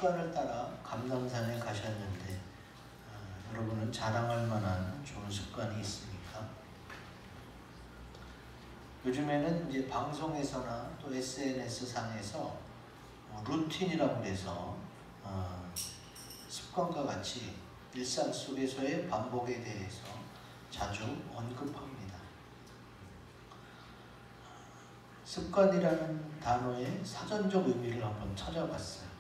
습관을 따라 감람산에 가셨는데 여러분은 자랑할 만한 좋은 습관이 있습니까? 요즘에는 이제 방송에서나 또 SNS 상에서 루틴이라고 해서 습관과 같이 일상 속에서의 반복에 대해서 자주 언급합니다. 습관이라는 단어의 사전적 의미를 한번 찾아봤어요.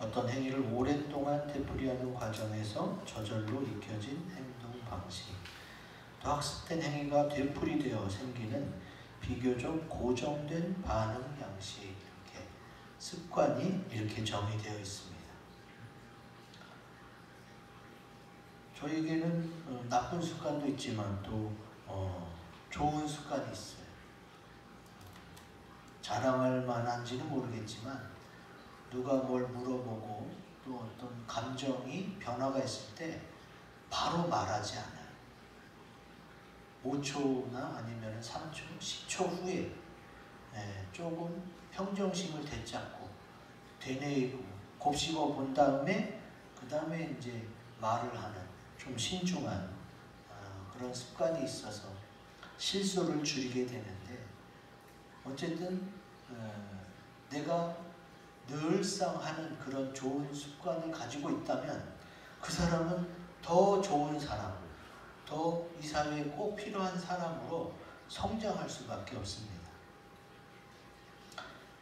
어떤 행위를 오랫동안 되풀이하는 과정에서 저절로 익혀진 행동 방식, 또 학습된 행위가 되풀이되어 생기는 비교적 고정된 반응 양식, 이렇게 습관이 이렇게 정의되어 있습니다. 저에게는 나쁜 습관도 있지만 또 좋은 습관이 있어요. 자랑할 만한지는 모르겠지만 누가 뭘 물어보고 또 어떤 감정이 변화가 있을 때 바로 말하지 않아요. 5초나 아니면 3초, 10초 후에 조금 평정심을 되찾고 되뇌이고 곱씹어 본 다음에 그 다음에 이제 말을 하는 좀 신중한 그런 습관이 있어서 실수를 줄이게 되는데, 어쨌든 내가 늘상 하는 그런 좋은 습관을 가지고 있다면 그 사람은 더 좋은 사람, 더 이 사회에 꼭 필요한 사람으로 성장할 수밖에 없습니다.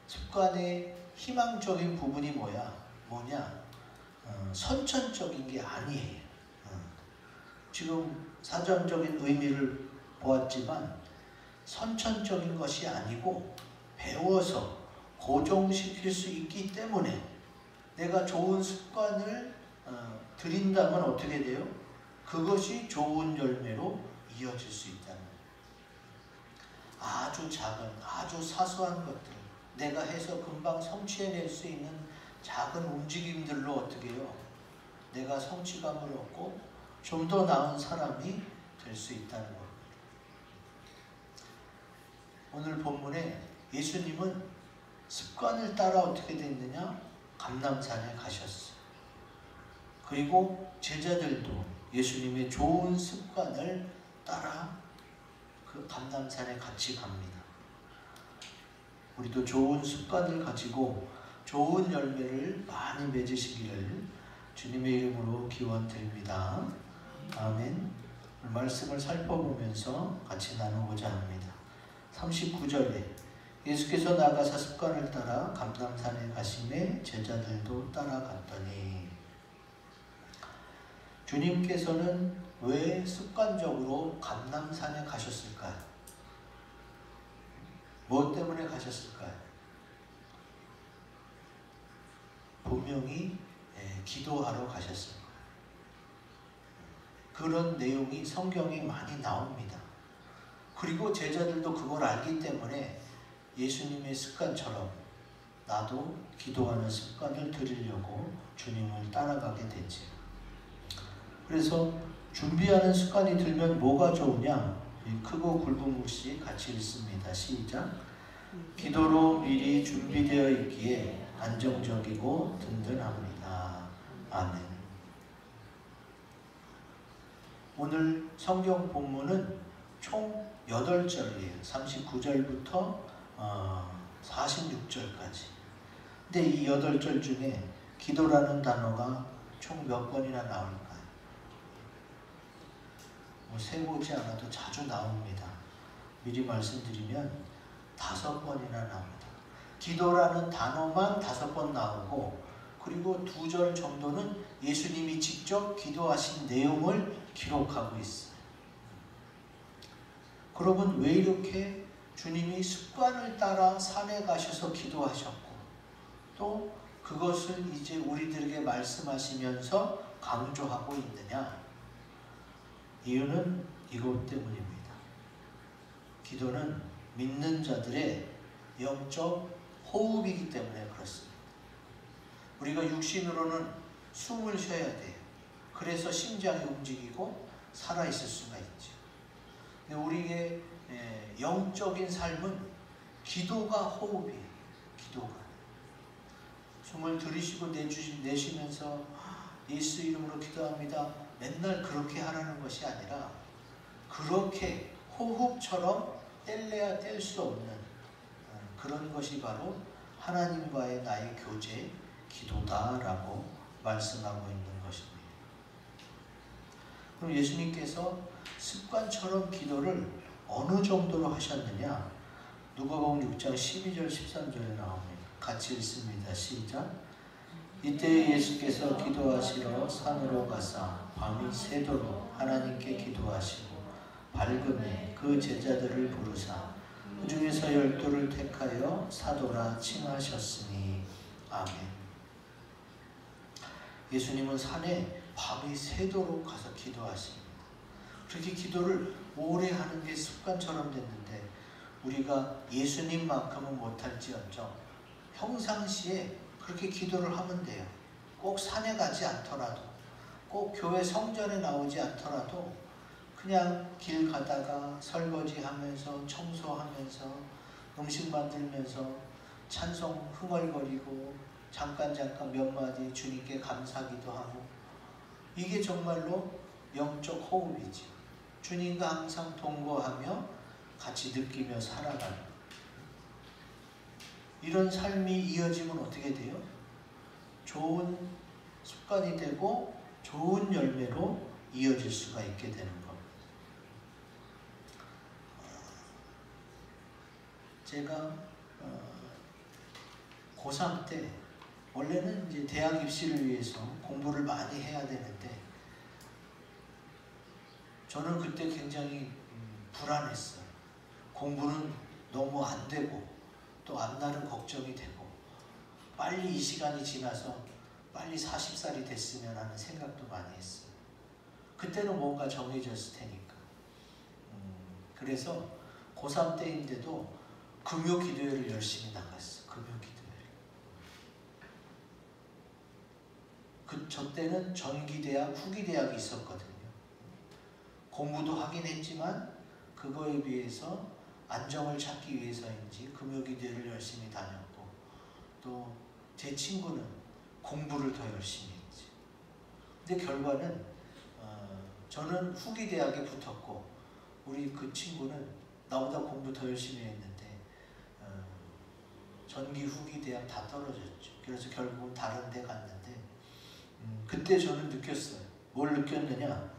습관의 희망적인 부분이 뭐냐? 선천적인 게 아니에요. 지금 사전적인 의미를 보았지만 선천적인 것이 아니고 배워서 고정시킬 수 있기 때문에 내가 좋은 습관을 들인다면 어떻게 돼요? 그것이 좋은 열매로 이어질 수 있다는 거예요. 아주 작은, 아주 사소한 것들, 내가 해서 금방 성취해낼 수 있는 작은 움직임들로 어떻게 해요? 내가 성취감을 얻고 좀 더 나은 사람이 될 수 있다는 겁니다. 오늘 본문에 예수님은 습관을 따라 어떻게 됐느냐? 감람산에 가셨어요. 그리고 제자들도 예수님의 좋은 습관을 따라 그 감람산에 같이 갑니다. 우리도 좋은 습관을 가지고 좋은 열매를 많이 맺으시기를 주님의 이름으로 기원드립니다. 아멘. 말씀을 살펴보면서 같이 나누고자 합니다. 39절에 예수께서 나가사 습관을 따라 감람산에 가시매 제자들도 따라갔더니, 주님께서는 왜 습관적으로 감람산에 가셨을까요? 무엇 때문에 가셨을까요? 분명히 기도하러 가셨을 거예요. 그런 내용이 성경에 많이 나옵니다. 그리고 제자들도 그걸 알기 때문에 예수님의 습관처럼 나도 기도하는 습관을 들이려고 주님을 따라가게 되지. 그래서 준비하는 습관이 들면 뭐가 좋으냐? 크고 굵은 글씨 같이 읽습니다. 시작. 기도로 미리 준비되어 있기에 안정적이고 든든합니다. 아멘. 오늘 성경 본문은 총 8절이에요. 39절부터 46절까지. 근데 이 8절 중에 기도라는 단어가 총 몇 번이나 나올까요? 세보지 않아도 자주 나옵니다. 미리 말씀드리면 5번이나 나옵니다. 기도라는 단어만 5번 나오고, 그리고 2절 정도는 예수님이 직접 기도하신 내용을 기록하고 있어요. 그러면 왜 이렇게 주님이 습관을 따라 산에 가셔서 기도하셨고 또 그것을 이제 우리들에게 말씀하시면서 강조하고 있느냐? 이유는 이것 때문입니다. 기도는 믿는 자들의 영적 호흡이기 때문에 그렇습니다. 우리가 육신으로는 숨을 쉬어야 돼요. 그래서 심장이 움직이고 살아있을 수가 있죠. 근데 우리의 영적인 삶은 기도가 호흡이에요. 기도가. 숨을 들이쉬고 내쉬면서 예수 이름으로 기도합니다. 맨날 그렇게 하라는 것이 아니라 그렇게 호흡처럼 뗄래야 뗄 수 없는 그런 것이 바로 하나님과의 나의 교제, 기도다라고 말씀하고 있는 것입니다. 그럼 예수님께서 습관처럼 기도를 어느 정도로 하셨느냐? 누가복음 6장 12절 13절에 나옵니다. 같이 읽습니다. 시작. 이때 예수께서 기도하시러 산으로 가사 밤이 새도록 하나님께 기도하시고 밝음에 그 제자들을 부르사 그 중에서 12를 택하여 사도라 칭하셨으니. 아멘. 예수님은 산에 밤이 새도록 가서 기도하십니다. 그렇게 기도를 오래 하는 게 습관처럼 됐는데 우리가 예수님만큼은 못할지언정 평상시에 그렇게 기도를 하면 돼요. 꼭 산에 가지 않더라도, 꼭 교회 성전에 나오지 않더라도 그냥 길 가다가 설거지하면서 청소하면서 음식 만들면서 찬송 흥얼거리고 잠깐 몇 마디 주님께 감사기도 하고, 이게 정말로 영적 호흡이죠. 주님과 항상 동거하며 같이 느끼며 살아가는 이런 삶이 이어지면 어떻게 돼요? 좋은 습관이 되고 좋은 열매로 이어질 수가 있게 되는 겁니다. 제가 고3 때 원래는 이제 대학 입시를 위해서 공부를 많이 해야 되는데 저는 그때 굉장히 불안했어요. 공부는 너무 안 되고 또 앞날은 걱정이 되고 빨리 이 시간이 지나서 빨리 40살이 됐으면 하는 생각도 많이 했어요. 그때는 뭔가 정해졌을 테니까. 그래서 고3 때인데도 금요 기도회를 열심히 나갔어요. 금요 기도회를. 저 때는 전기대학, 후기대학이 있었거든요. 공부도 하긴 했지만 그거에 비해서 안정을 찾기 위해서인지 금요 기도회를 열심히 다녔고, 또 제 친구는 공부를 더 열심히 했지. 근데 결과는 저는 후기대학에 붙었고 우리 그 친구는 나보다 공부 더 열심히 했는데 전기 후기대학 다 떨어졌죠. 그래서 결국은 다른 데 갔는데 그때 저는 느꼈어요. 뭘 느꼈느냐?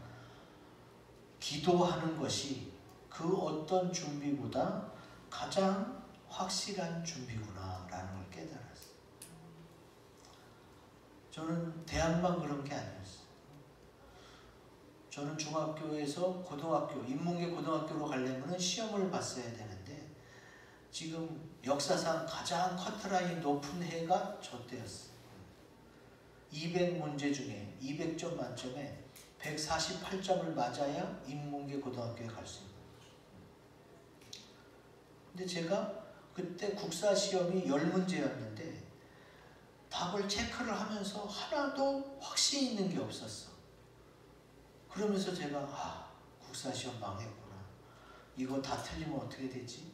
기도하는 것이 그 어떤 준비보다 가장 확실한 준비구나라는 걸 깨달았어요. 저는 대학만 그런 게 아니었어요. 저는 중학교에서 고등학교, 인문계 고등학교로 가려면 시험을 봤어야 되는데 지금 역사상 가장 커트라인 높은 해가 저 때였어요. 200문제 중에 200점 만점에 148점을 맞아야 인문계 고등학교에 갈 수 있는 거예요. 근데 제가 그때 국사 시험이 10문제였는데 답을 체크를 하면서 하나도 확신 있는 게 없었어. 그러면서 제가 국사 시험 망했구나. 이거 다 틀리면 어떻게 되지?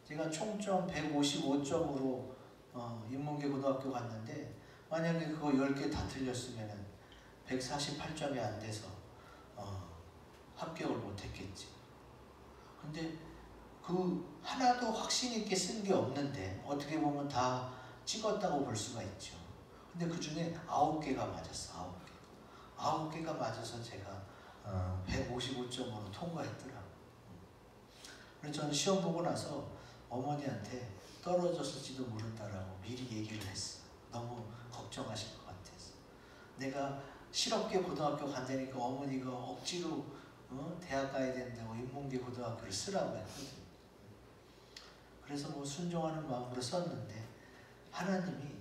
제가 총점 155점으로 인문계 고등학교 갔는데 만약에 그거 10개 다 틀렸으면 148점이 안 돼서 합격을 못했겠지. 근데 그 하나도 확신 있게 쓴 게 없는데 어떻게 보면 다 찍었다고 볼 수가 있죠. 근데 그 중에 9개가 맞았어. 9개가 맞아서 제가 155점으로 통과했더라고요. 그래서 저는 시험 보고 나서 어머니한테 떨어졌을지도 모른다라고 미리 얘기를 했어요. 너무 걱정하실 것 같아서. 내가 실업계 고등학교 간다니까 어머니가 억지로 대학 가야 된다고 인문계 고등학교를 쓰라고 했거든요. 그래서 뭐 순종하는 마음으로 썼는데 하나님이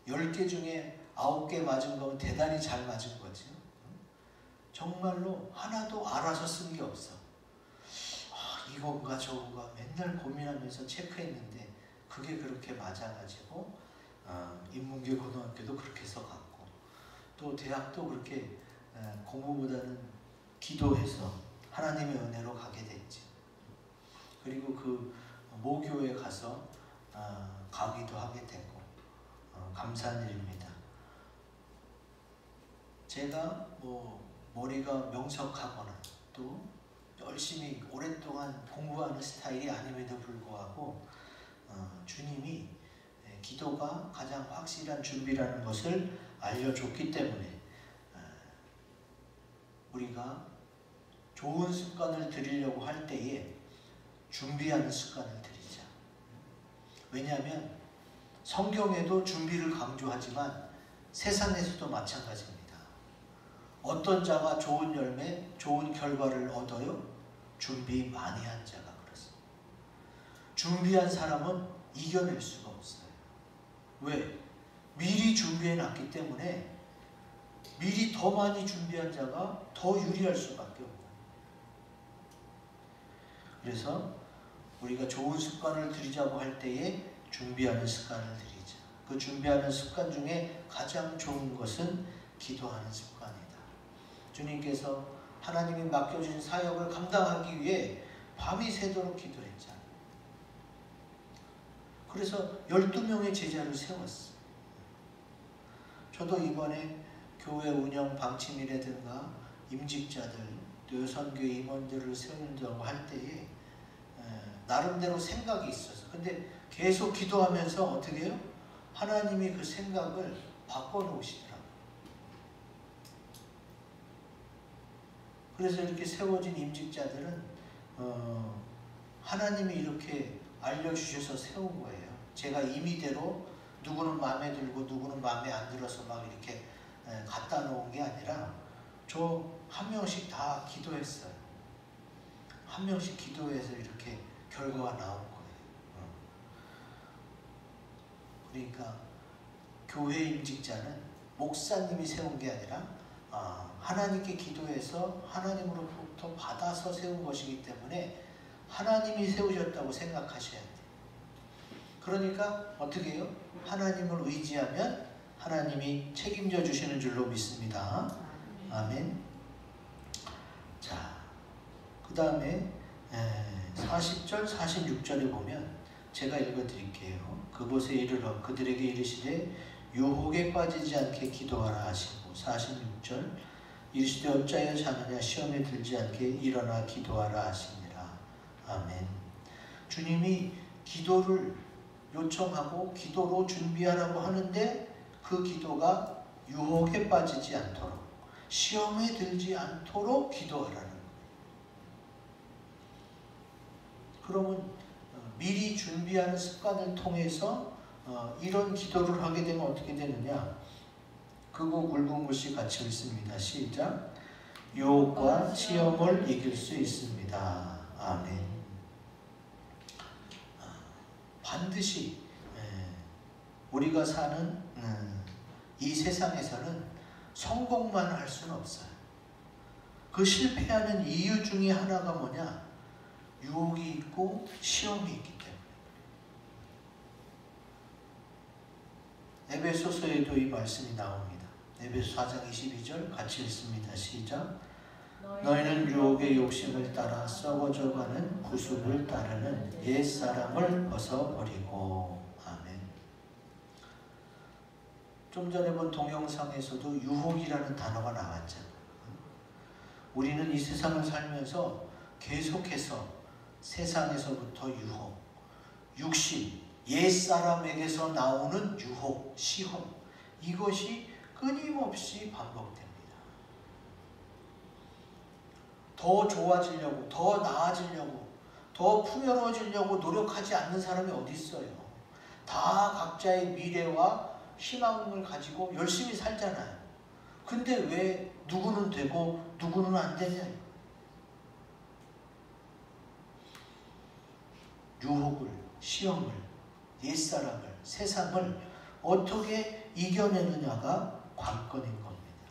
10개 중에 9개 맞은 거면 대단히 잘 맞은 거죠. 정말로 하나도 알아서 쓴 게 없어. 이건가 저건가 맨날 고민하면서 체크했는데 그게 그렇게 맞아가지고 인문계 고등학교도 그렇게 써갔고 또 대학도 그렇게 공부보다는 기도해서 하나님의 은혜로 가게 됐지. 그리고 그 모교에 가서 강의도 하게 되고 감사한 일입니다. 제가 머리가 명석하거나 또 열심히 오랫동안 공부하는 스타일이 아님에도 불구하고 주님이 기도가 가장 확실한 준비라는 것을 알려줬기 때문에 우리가 좋은 습관을 들이려고 할 때에 준비하는 습관을 들이자. 왜냐하면 성경에도 준비를 강조하지만 세상에서도 마찬가지입니다. 어떤 자가 좋은 열매, 좋은 결과를 얻어요? 준비 많이 한 자가 그렇습니다. 준비한 사람은 이겨낼 수가 없어요. 왜? 미리 준비해 놨기 때문에 미리 더 많이 준비한 자가 더 유리할 수밖에 없어요. 그래서 우리가 좋은 습관을 들이자고 할 때에 준비하는 습관을 들이자. 그 준비하는 습관 중에 가장 좋은 것은 기도하는 습관이다. 주님께서 하나님이 맡겨준 사역을 감당하기 위해 밤이 새도록 기도했잖아요. 그래서 12명의 제자를 세웠어요. 저도 이번에 교회 운영 방침이라든가 임직자들, 또 여선교회 임원들을 세운다고 할 때에 나름대로 생각이 있어서 근데 계속 기도하면서 어떻게 해요? 하나님이 그 생각을 바꿔놓으시더라고요. 그래서 이렇게 세워진 임직자들은 하나님이 이렇게 알려주셔서 세운 거예요. 제가 임의대로 누구는 마음에 들고 누구는 마음에 안 들어서 막 이렇게 갖다 놓은 게 아니라 저 한 명씩 다 기도했어요. 한 명씩 기도해서 이렇게 결과가 나온 거예요. 그러니까 교회 임직자는 목사님이 세운 게 아니라 하나님께 기도해서 하나님으로부터 받아서 세운 것이기 때문에 하나님이 세우셨다고 생각하셔야 돼요. 그러니까 어떻게 해요? 하나님을 의지하면 하나님이 책임져 주시는 줄로 믿습니다. 아멘. 자, 그 다음에 40절, 46절에 보면 제가 읽어드릴게요. 그곳에 이르러 그들에게 이르시되 유혹에 빠지지 않게 기도하라 하시고 46절 이르시되 어찌하여 자느냐 시험에 들지 않게 일어나 기도하라 하시니라. 아멘. 주님이 기도를 요청하고 기도로 준비하라고 하는데 그 기도가 유혹에 빠지지 않도록 시험에 들지 않도록 기도하라는 거예요. 그러면 미리 준비하는 습관을 통해서 이런 기도를 하게 되면 어떻게 되느냐? 크고 굵은 글씨 같이 읽습니다. 시작. 유혹과 시험을 이길 수 있습니다. 아멘. 반드시 우리가 사는 이 세상에서는 성공만 할 수는 없어요. 그 실패하는 이유 중에 하나가 뭐냐? 유혹이 있고 시험이 있기 때문에. 에베소서에도 이 말씀이 나옵니다. 에베소 4장 22절 같이 읽습니다. 시작. 너희는 유혹의 욕심을 따라 썩어져가는 구습을 따르는 옛사람을 벗어버리고. 아멘. 좀 전에 본 동영상에서도 유혹이라는 단어가 나왔잖아요. 우리는 이 세상을 살면서 계속해서 세상에서부터 유혹, 육신, 옛사람에게서 나오는 유혹, 시험, 이것이 끊임없이 반복됩니다. 더 좋아지려고, 더 나아지려고, 더 풍요로워지려고 노력하지 않는 사람이 어디 있어요? 다 각자의 미래와 희망을 가지고 열심히 살잖아요. 근데 왜 누구는 되고 누구는 안 되냐? 유혹을, 시험을, 옛사람을, 세상을 어떻게 이겨내느냐가 관건인 겁니다.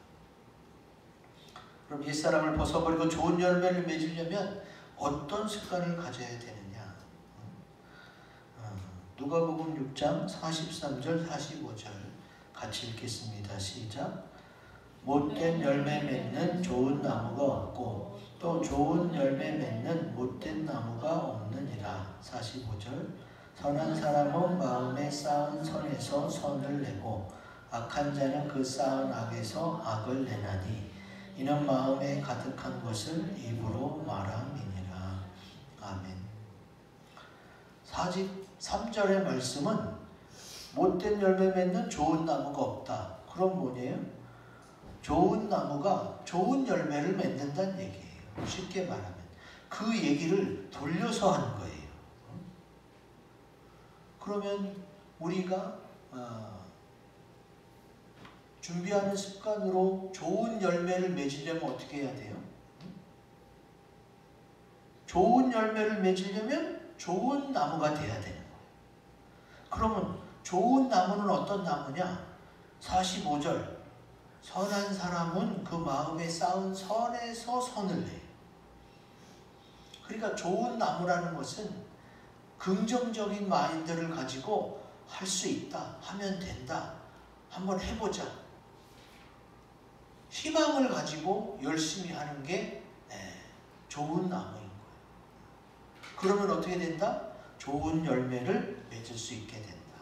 그럼 옛사람을 벗어버리고 좋은 열매를 맺으려면 어떤 습관을 가져야 되느냐? 누가복음 6장 43절 45절 같이 읽겠습니다. 시작. 못된 열매 맺는 좋은 나무가 없고 또 좋은 열매 맺는 못된 나무가 없느니라. 45절 선한 사람은 마음에 쌓은 선에서 선을 내고 악한 자는 그 쌓은 악에서 악을 내나니 이는 마음에 가득한 것을 입으로 말함이니라. 아멘. 3절의 말씀은 못된 열매 맺는 좋은 나무가 없다. 그럼 뭐예요? 좋은 나무가 좋은 열매를 맺는다는 얘기예요. 쉽게 말하면 그 얘기를 돌려서 하는 거예요. 그러면 우리가 준비하는 습관으로 좋은 열매를 맺으려면 어떻게 해야 돼요? 좋은 열매를 맺으려면 좋은 나무가 돼야 되는 거예요. 그러면 좋은 나무는 어떤 나무냐? 45절 선한 사람은 그 마음에 쌓은 선에서 선을 내요. 그러니까 좋은 나무라는 것은 긍정적인 마인드를 가지고 할 수 있다, 하면 된다, 한번 해보자, 희망을 가지고 열심히 하는 게 좋은 나무인 거예요. 그러면 어떻게 된다? 좋은 열매를 맺을 수 있게 된다.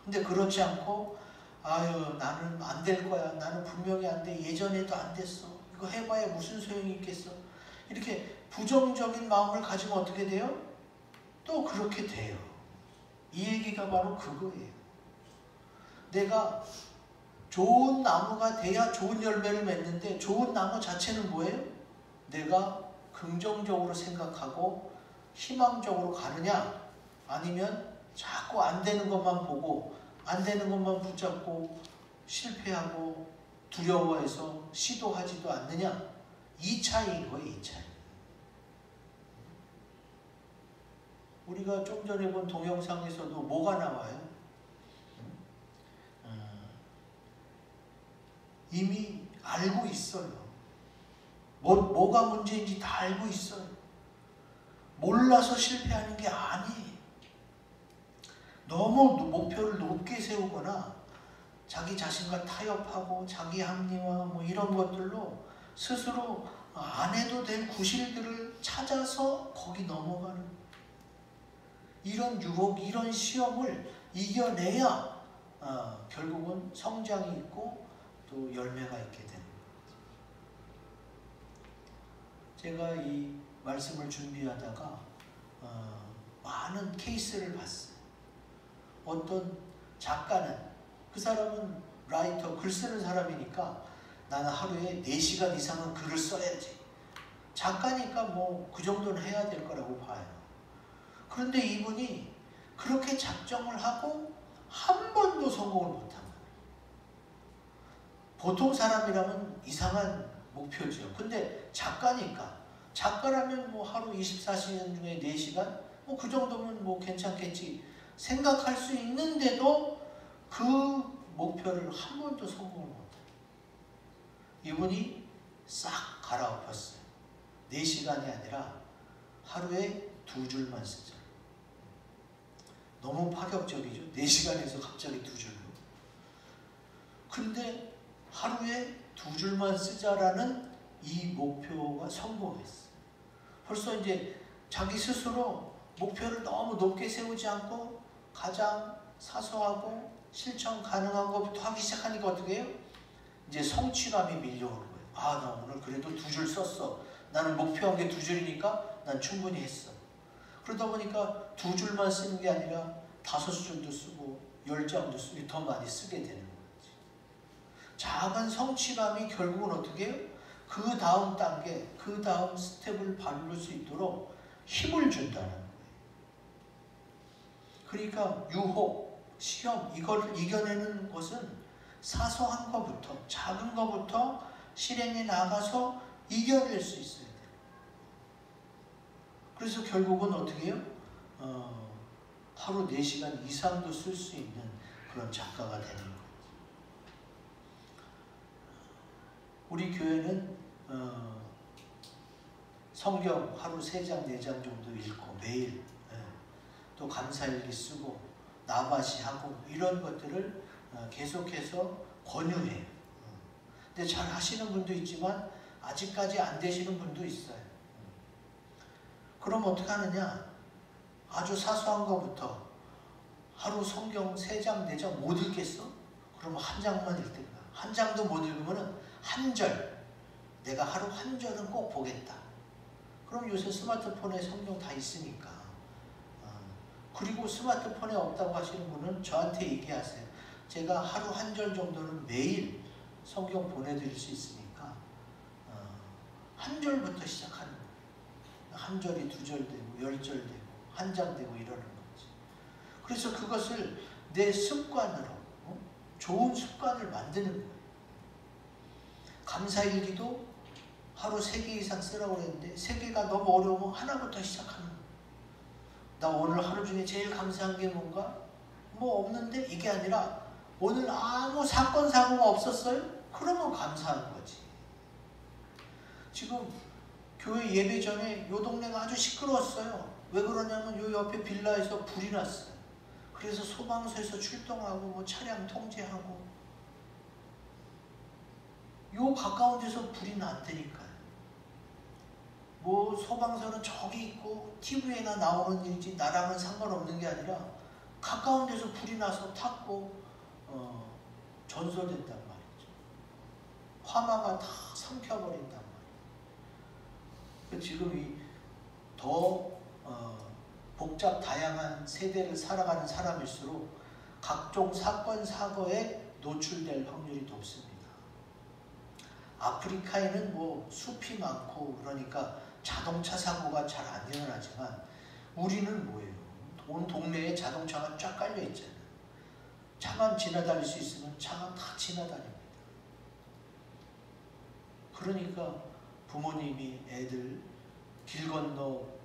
근데 그렇지 않고 아유 나는 안 될 거야, 나는 분명히 안 돼, 예전에도 안 됐어, 이거 해봐야 무슨 소용이 있겠어, 이렇게 부정적인 마음을 가지면 어떻게 돼요? 또 그렇게 돼요. 이 얘기가 바로 그거예요. 내가 좋은 나무가 돼야 좋은 열매를 맺는데 좋은 나무 자체는 뭐예요? 내가 긍정적으로 생각하고 희망적으로 가느냐, 아니면 자꾸 안 되는 것만 보고 안 되는 것만 붙잡고 실패하고 두려워해서 시도하지도 않느냐, 이 차이인 거예요. 이 차이. 우리가 좀 전에 본 동영상에서도 뭐가 나와요? 이미 알고 있어요. 뭐가 문제인지 다 알고 있어요. 몰라서 실패하는 게 아니에요. 너무 목표를 높게 세우거나 자기 자신과 타협하고 자기 합리화 뭐 이런 것들로 스스로 안 해도 될 구실들을 찾아서 거기 넘어가는, 이런 유혹, 이런 시험을 이겨내야 결국은 성장이 있고 또 열매가 있게 되는 거예요. 제가 이 말씀을 준비하다가 많은 케이스를 봤어요. 어떤 작가는, 그 사람은 라이터, 글 쓰는 사람이니까 나는 하루에 4시간 이상은 글을 써야지, 작가니까 뭐 그 정도는 해야 될 거라고 봐요. 그런데 이분이 그렇게 작정을 하고 한 번도 성공을 못한 거예요. 보통 사람이라면 이상한 목표죠. 근데 작가니까, 작가라면 뭐 하루 24시간 중에 4시간? 뭐 그 정도면 뭐 괜찮겠지 생각할 수 있는데도 그 목표를 한 번도 성공을 못해요. 이분이 싹 갈아엎었어요. 4시간이 아니라 하루에 2줄만 쓰자. 너무 파격적이죠. 4시간에서 갑자기 2줄로. 근데 하루에 2줄만 쓰자라는 이 목표가 성공했어요. 벌써 이제 자기 스스로 목표를 너무 높게 세우지 않고 가장 사소하고 실천 가능한 것부터 하기 시작하니까 어떻게 해요? 이제 성취감이 밀려오는 거예요. 아, 나 오늘 그래도 2줄 썼어. 나는 목표한 게 2줄이니까 난 충분히 했어. 그러다 보니까 2줄만 쓰는 게 아니라 5줄도 쓰고 10장도 쓰고 더 많이 쓰게 되는 거지. 작은 성취감이 결국은 어떻게 해요? 그 다음 단계, 그 다음 스텝을 밟을 수 있도록 힘을 준다는 거예요. 그러니까 유혹, 시험, 이걸 이겨내는 것은 사소한 것부터, 작은 것부터 실행에 나가서 이겨낼 수 있어야 돼요. 그래서 결국은 어떻게 해요? 하루 4시간 이상도 쓸 수 있는 그런 작가가 되는 거예요. 우리 교회는 성경 하루 3장, 4장 정도 읽고 매일 또 감사일기 쓰고 나바시 하고 이런 것들을 계속해서 권유해요. 근데 잘 하시는 분도 있지만 아직까지 안 되시는 분도 있어요. 그럼 어떻게 하느냐? 아주 사소한 것부터 하루 성경 3장, 4장 못 읽겠어? 그러면 한 장만 읽든가. 한 장도 못 읽으면 한 절, 내가 하루 한 절은 꼭 보겠다. 그럼 요새 스마트폰에 성경 다 있으니까. 그리고 스마트폰에 없다고 하시는 분은 저한테 얘기하세요. 제가 하루 한 절 정도는 매일 성경 보내드릴 수 있으니까 한 절부터 시작하는 거예요. 한 절이 2절 되고 10절 되고 한 장 되고 이러는 거지. 그래서 그것을 내 습관으로 좋은 습관을 만드는 거예요. 감사일기도 하루 3개 이상 쓰라고 그랬는데 3개가 너무 어려우면 하나부터 시작하는 거예요. 나 오늘 하루 중에 제일 감사한 게 뭔가? 뭐 없는데? 이게 아니라 오늘 아무 사건 사고가 없었어요? 그러면 감사한 거지. 지금 교회 예배 전에 요 동네가 아주 시끄러웠어요. 왜 그러냐면 요 옆에 빌라에서 불이 났어요. 그래서 소방서에서 출동하고 뭐 차량 통제하고 요 가까운 데서 불이 났다니까요. 뭐 소방서는 저기 있고 TV에나 나오는 일이지 나랑은 상관없는 게 아니라 가까운 데서 불이 나서 탔고 전소된단 말이죠. 화마가 다 삼켜버린단 말이에요. 지금 이 더 복잡 다양한 세대를 살아가는 사람일수록 각종 사건 사고에 노출될 확률이 높습니다. 아프리카에는 뭐 숲이 많고 그러니까 자동차 사고가 잘 안 일어나지만 우리는 뭐예요? 온 동네에 자동차가 쫙 깔려 있잖아요. 차만 지나다닐 수 있으면 차가 다 지나다닙니다. 그러니까 부모님이 애들 길 건너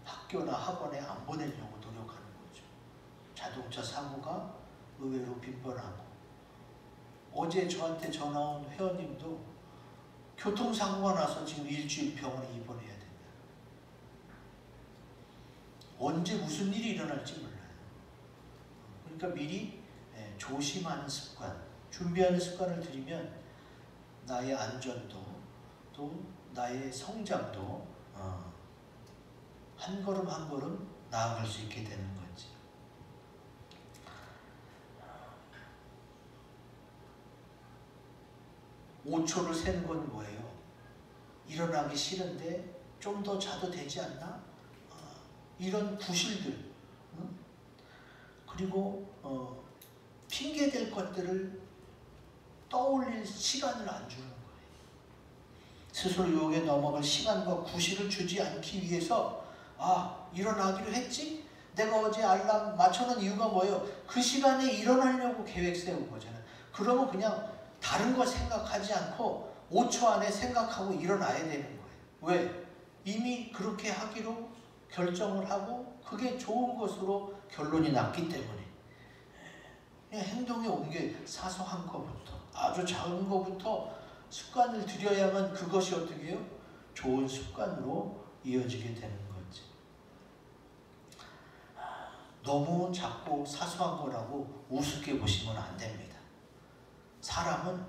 학교나 학원에 안 보내려고 노력하는 거죠. 자동차 사고가 의외로 빈번하고 어제 저한테 전화 온 회원님도 교통사고가 나서 지금 일주일 병원에 입원해야 된다. 언제 무슨 일이 일어날지 몰라요. 그러니까 미리 조심하는 습관, 준비하는 습관을 들이면 나의 안전도 또 나의 성장도 한 걸음 한 걸음 나아갈 수 있게 되는 거지. (5초를) 세는 건 뭐예요? 일어나기 싫은데 좀 더 자도 되지 않나? 이런 구실들, 그리고 핑계될 것들을 떠올릴 시간을 안 주는 거예요. 스스로 유혹에 넘어갈 시간과 구실을 주지 않기 위해서 일어나기로 했지? 내가 어제 알람 맞춰놓은 이유가 뭐예요? 그 시간에 일어나려고 계획 세운 거잖아요. 그러면 그냥 다른 거 생각하지 않고 5초 안에 생각하고 일어나야 되는 거예요. 왜? 이미 그렇게 하기로 결정을 하고 그게 좋은 것으로 결론이 났기 때문에 그냥 행동에 옮겨 사소한 것부터 아주 작은 것부터 습관을 들여야만 그것이 어떻게 해요? 좋은 습관으로 이어지게 되는 거지. 너무 작고 사소한 거라고 우습게 보시면 안 됩니다. 사람은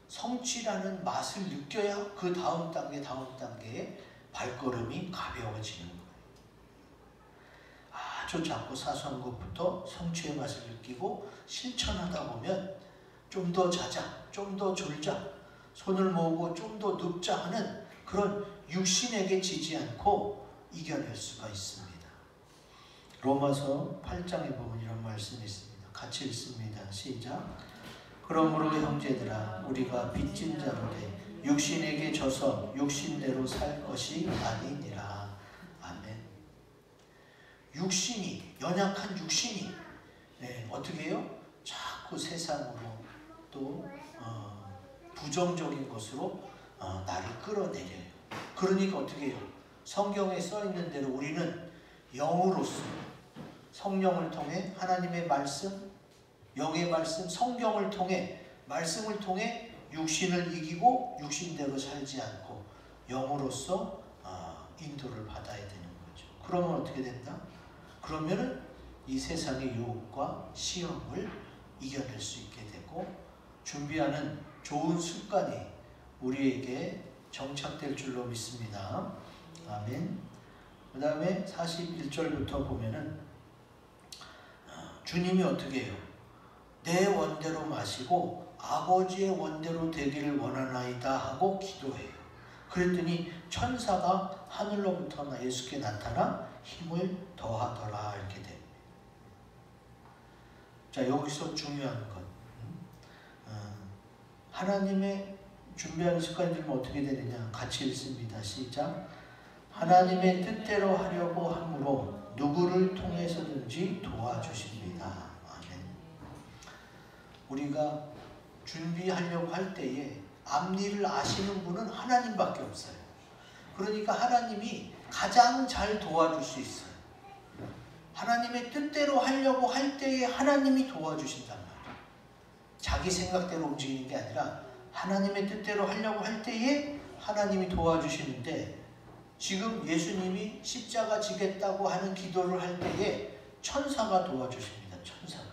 성취라는 맛을 느껴야 그 다음 단계에 발걸음이 가벼워지는 거예요. 아주 작고 사소한 것부터 성취의 맛을 느끼고 실천하다 보면 좀 더 자자, 좀 더 졸자, 손을 모으고 좀 더 눕자 하는 그런 육신에게 지지 않고 이겨낼 수가 있습니다. 로마서 8장에 보면 이런 말씀이 있습니다. 같이 읽습니다. 시작. 그러므로 형제들아 우리가 빚진 자로되 육신에게 져서 육신대로 살 것이 아니니라. 아멘. 육신이, 연약한 육신이 어떻게 해요? 자꾸 세상으로 또 부정적인 것으로 나를 끌어내려요. 그러니까 어떻게 해요? 성경에 써 있는 대로 우리는 영으로서 성령을 통해 하나님의 말씀, 영의 말씀, 성경을 통해 말씀을 통해 육신을 이기고 육신대로 살지 않고 영으로서 인도를 받아야 되는 거죠. 그러면 어떻게 된다? 그러면은 이 세상의 유혹과 시험을 이겨낼 수 있게 되고 준비하는 좋은 습관이 우리에게 정착될 줄로 믿습니다. 아멘. 그 다음에 41절부터 보면은 주님이 어떻게 해요? 내 원대로 마시고 아버지의 원대로 되기를 원하나이다 하고 기도해요. 그랬더니 천사가 하늘로부터 예수께 나타나 힘을 더하더라 이렇게 됩니다. 자, 여기서 중요한 것, 하나님의 준비하는 습관이 들면 어떻게 되느냐 같이 읽습니다. 시작. 하나님의 뜻대로 하려고 함으로 누구를 통해서든지 도와주십니다. 아멘. 우리가 준비하려고 할 때에 앞일을 아시는 분은 하나님밖에 없어요. 그러니까 하나님이 가장 잘 도와줄 수 있어요. 하나님의 뜻대로 하려고 할 때에 하나님이 도와주신단 말이에요. 자기 생각대로 움직이는 게 아니라 하나님의 뜻대로 하려고 할 때에 하나님이 도와주시는데, 지금 예수님이 십자가 지겠다고 하는 기도를 할 때에 천사가 도와주십니다. 천사가.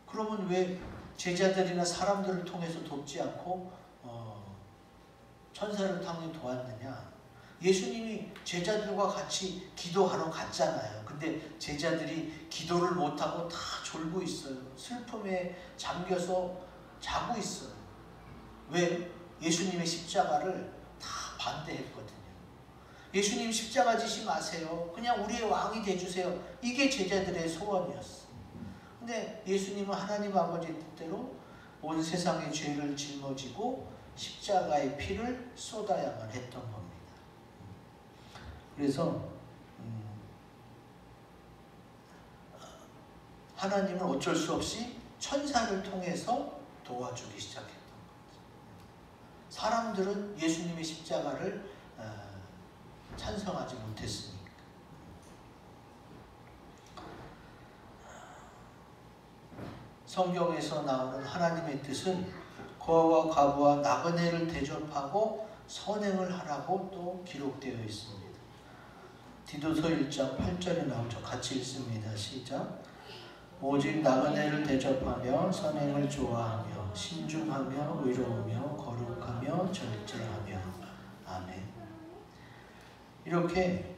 그러면 왜 제자들이나 사람들을 통해서 돕지 않고 천사를 통해 도왔느냐? 예수님이 제자들과 같이 기도하러 갔잖아요. 근데 제자들이 기도를 못하고 다 졸고 있어요. 슬픔에 잠겨서 자고 있어요. 왜? 예수님의 십자가를 다 반대했거든요. 예수님 십자가 지시 마세요. 그냥 우리의 왕이 돼주세요. 이게 제자들의 소원이었어요. 근데 예수님은 하나님 아버지 뜻대로 온 세상의 죄를 짊어지고 십자가의 피를 쏟아야만 했던 겁니다. 그래서 하나님은 어쩔 수 없이 천사를 통해서 도와주기 시작했던 거죠. 사람들은 예수님의 십자가를 찬성하지 못했으니까. 성경에서 나오는 하나님의 뜻은 거와 과부와 나그네를 대접하고 선행을 하라고 또 기록되어 있습니다. 디도서 1장 8절에 나오죠. 같이 읽습니다. 시작. 오직 나그네를 대접하며 선행을 좋아하며 신중하며 의로우며 거룩하며 절제하며. 아멘. 이렇게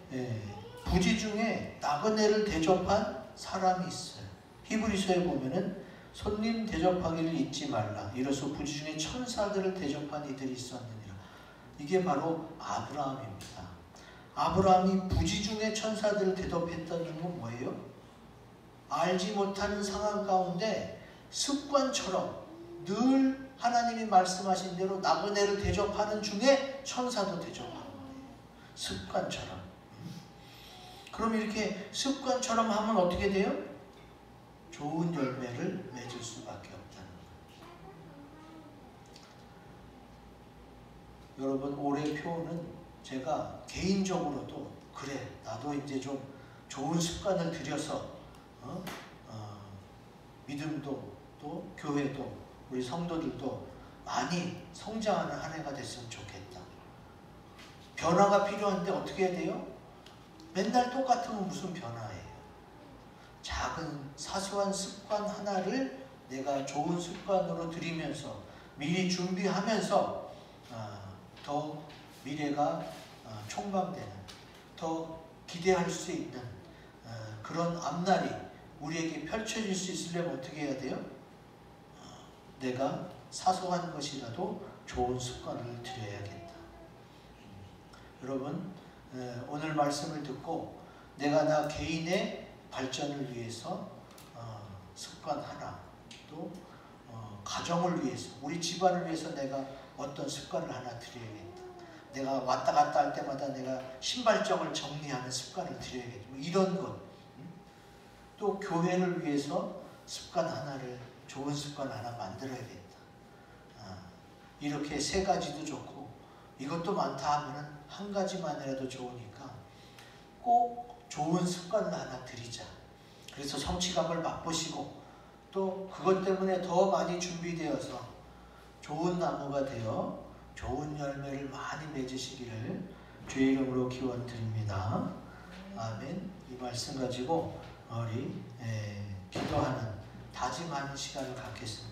부지 중에 나그네를 대접한 사람이 있어요. 히브리서에 보면은 손님 대접하기를 잊지 말라. 이로써 부지 중에 천사들을 대접한 이들이 있었느니라. 이게 바로 아브라함입니다. 아브라함이 부지 중에 천사들을 대접했다는 건 뭐예요? 알지 못하는 상황 가운데 습관처럼 늘 하나님이 말씀하신 대로 나그네를 대접하는 중에 천사도 대접하는 거예요. 습관처럼. 그럼 이렇게 습관처럼 하면 어떻게 돼요? 좋은 열매를 맺을 수밖에 없다는 거예요. 여러분, 올해 표는 제가 개인적으로도 그래, 나도 이제 좀 좋은 습관을 들여서 믿음도 또 교회도 우리 성도들도 많이 성장하는 한 해가 됐으면 좋겠다. 변화가 필요한데 어떻게 해야 돼요? 맨날 똑같으면 무슨 변화예요? 작은 사소한 습관 하나를 내가 좋은 습관으로 들이면서 미리 준비하면서 더 미래가 촉망되는, 더 기대할 수 있는 그런 앞날이 우리에게 펼쳐질 수 있으려면 어떻게 해야 돼요? 내가 사소한 것이라도 좋은 습관을 들여야겠다. 여러분, 오늘 말씀을 듣고 내가 나 개인의 발전을 위해서 습관 하나, 또 가정을 위해서, 우리 집안을 위해서 내가 어떤 습관을 하나 들여야겠다. 내가 왔다 갔다 할 때마다 내가 신발장을 정리하는 습관을 들여야겠다. 뭐 이런 것. 또 교회를 위해서 습관 하나를, 좋은 습관 하나 만들어야겠다. 이렇게 세 가지도 좋고 이것도 많다 하면은 한 가지만이라도 좋으니까 꼭 좋은 습관을 하나 들이자. 그래서 성취감을 맛보시고 또 그것 때문에 더 많이 준비되어서 좋은 나무가 되어 좋은 열매를 많이 맺으시기를 주의 이름으로 기원드립니다. 아멘. 이 말씀 가지고 우리 기도하는, 다짐하는 시간을 갖겠습니다.